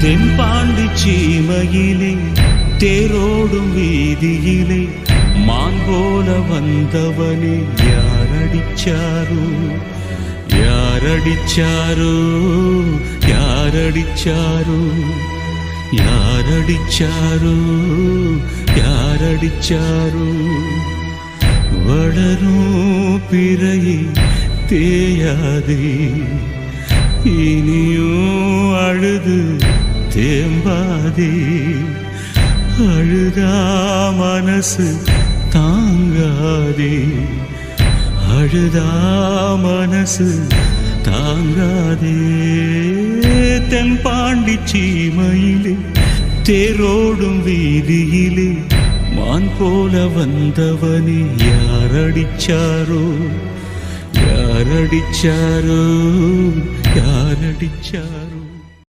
தென்பாண்டி சீமையிலே தேரோடும் வீதியிலே மான் போல வந்தவனே யாரடிச்சாரோ யாரடிச்சாரோ யாரடிச்சாரோ யாரடிச்சாரோ யாரடிச்சாரோ வளரும் பிறையை தேயாதே இனியும் அழுது தேம்பாதே அழுதா மனசு தாங்காதே அழுதா மனசு தாங்காதே தென்பாண்டி சீமையிலே தேரோடும் வீதியிலே மான் போல வந்தவனே யாரடிச்சாரோ யாரடிச்சாரோ யாரடிச்சாரோ